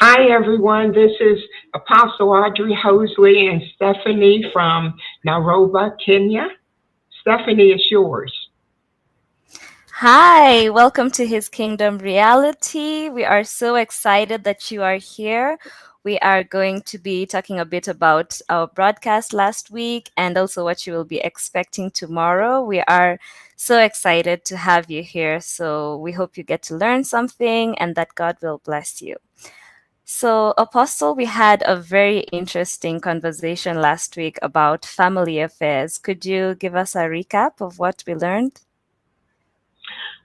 Hi, everyone. This is Apostle Audrey Hosley and Stephanie from Nairobi, Kenya. Stephanie, it's yours. Hi, welcome to His Kingdom Reality. We are so excited that you are here. We are going to be talking a bit about our broadcast last week and also what you will be expecting tomorrow. We are so excited to have you here. So we hope you get to learn something and that God will bless you. So, Apostle, we had a very interesting conversation last week about family affairs. Could you give us a recap of what we learned?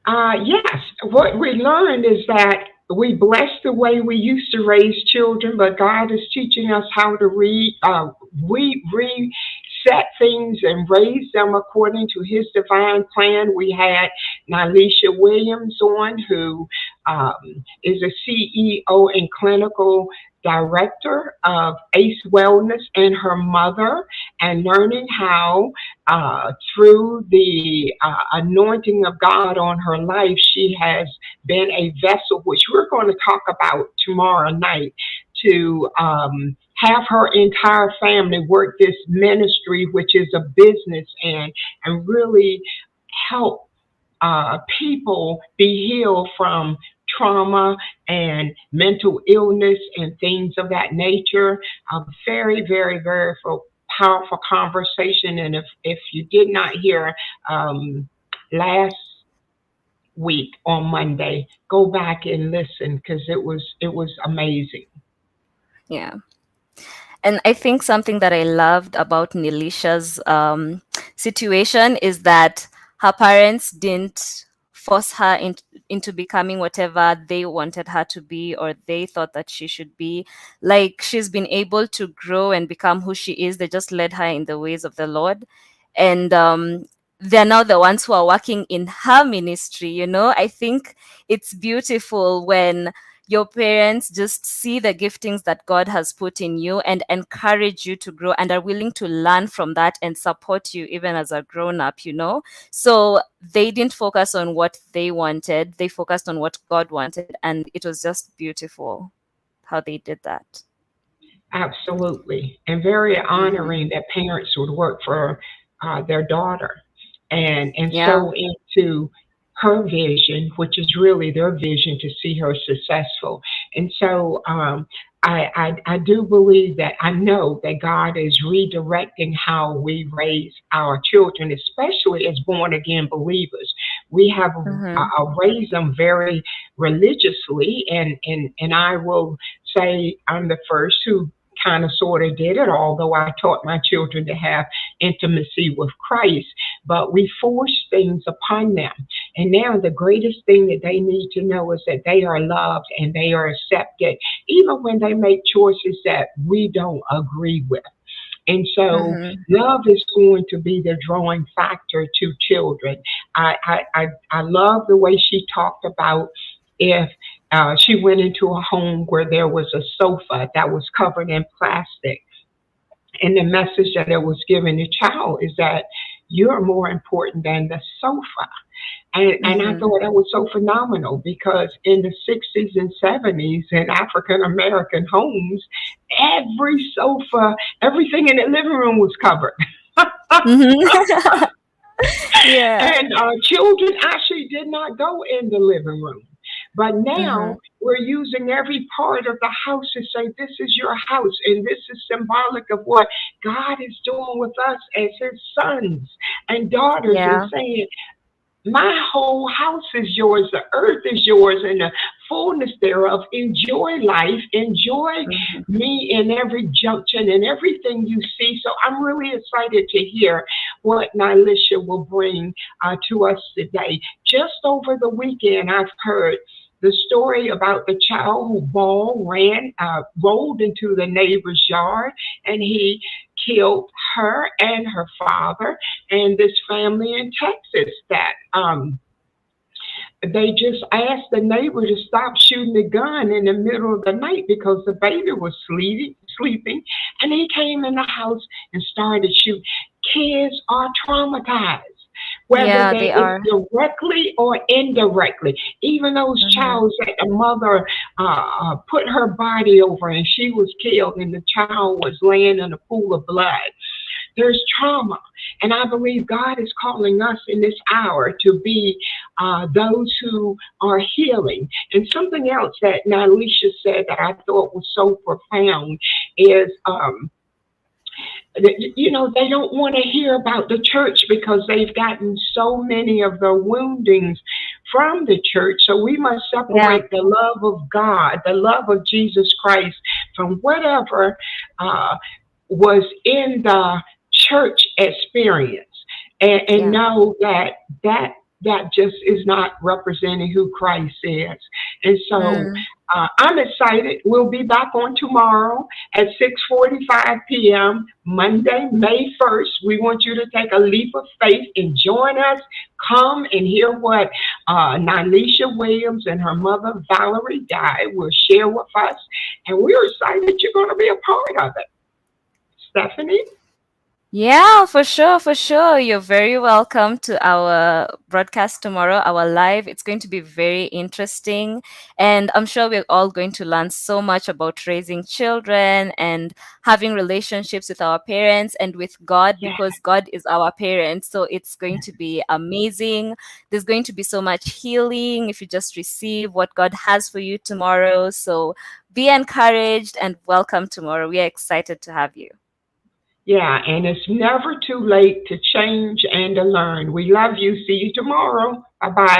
Yes, what we learned is that we bless the way we used to raise children, but God is teaching us how to we reset things and raise them according to His divine plan. We had Nilisha Williams on, who is a CEO and clinical director of ACE Wellness, and her mother, and learning how through the anointing of God on her life, she has been a vessel, which we're going to talk about tomorrow night, to have her entire family work this ministry, which is a business, and really help people be healed from trauma and mental illness and things of that nature. A very, very, very powerful conversation. And if you did not hear last week on Monday, go back and listen because it was amazing. Yeah. And I think something that I loved about Nilisha's situation is that her parents didn't force her into becoming whatever they wanted her to be or they thought that she should be. Like she's been able to grow and become who she is. They just led her in the ways of the Lord. And they're now the ones who are working in her ministry. I think it's beautiful when your parents just see the giftings that God has put in you and encourage you to grow and are willing to learn from that and support you even as a grown up. So they didn't focus on what they wanted, they focused on what God wanted, and it was just beautiful how they did that. Absolutely. And very Hmm. honoring that parents would work for their daughter and Yeah. so into her vision, which is really their vision to see her successful. And so I do believe that I know that God is redirecting how we raise our children, especially as born again believers. We have Hmm. raised them very religiously, and I will say I'm the first who kind of sort of did it, although I taught my children to have intimacy with Christ. But we force things upon them. And now the greatest thing that they need to know is that they are loved and they are accepted, even when they make choices that we don't agree with. And so Hmm. love is going to be the drawing factor to children. I love the way she talked about if she went into a home where there was a sofa that was covered in plastic. And the message that it was given the child is that you're more important than the sofa. And I Hmm. thought that was so phenomenal because in the 60s and 70s in African American homes, every sofa, everything in the living room was covered. Hmm. Yeah. And children actually did not go in the living room. But now Hmm. we're using every part of the house to say, this is your house. And this is symbolic of what God is doing with us as his sons and daughters and Yeah. saying, my whole house is yours, the earth is yours, and the fullness thereof. Enjoy life, enjoy Hmm. me in every junction and everything you see. So I'm really excited to hear what Nilisha will bring to us today. Just over the weekend, I've heard the story about the child who rolled into the neighbor's yard, and he killed her and her father and this family in Texas that they just asked the neighbor to stop shooting the gun in the middle of the night because the baby was sleeping, and he came in the house and started shooting. Kids are traumatized. whether Yeah, they they it's are. directly or indirectly. Even those Mm-hmm. child that the mother put her body over and she was killed, and the child was laying in a pool of blood. There's trauma, and I believe God is calling us in this hour to be those who are healing. And something else that Nilisha said that I thought was so profound is they don't want to hear about the church because they've gotten so many of the woundings from the church. So we must Yeah, separate the love of God, the love of Jesus Christ, from whatever uh, was in the church experience, and yeah. know that just is not representing who Christ is. And so Mm. I'm excited. We'll be back on tomorrow at 6:45 p.m. Monday, May 1st. We want you to take a leap of faith and join us. Come and hear what Nilisha Williams and her mother Valarie Guy will share with us, and we're excited you're going to be a part of it. Stephanie? Yeah, for sure, for sure. You're very welcome to our broadcast tomorrow, our live. It's going to be very interesting. And I'm sure we're all going to learn so much about raising children and having relationships with our parents and with God, Yeah. because God is our parent. So it's going to be amazing. There's going to be so much healing if you just receive what God has for you tomorrow. So be encouraged and welcome tomorrow. We are excited to have you. Yeah, and it's never too late to change and to learn. We love you. See you tomorrow. Bye bye.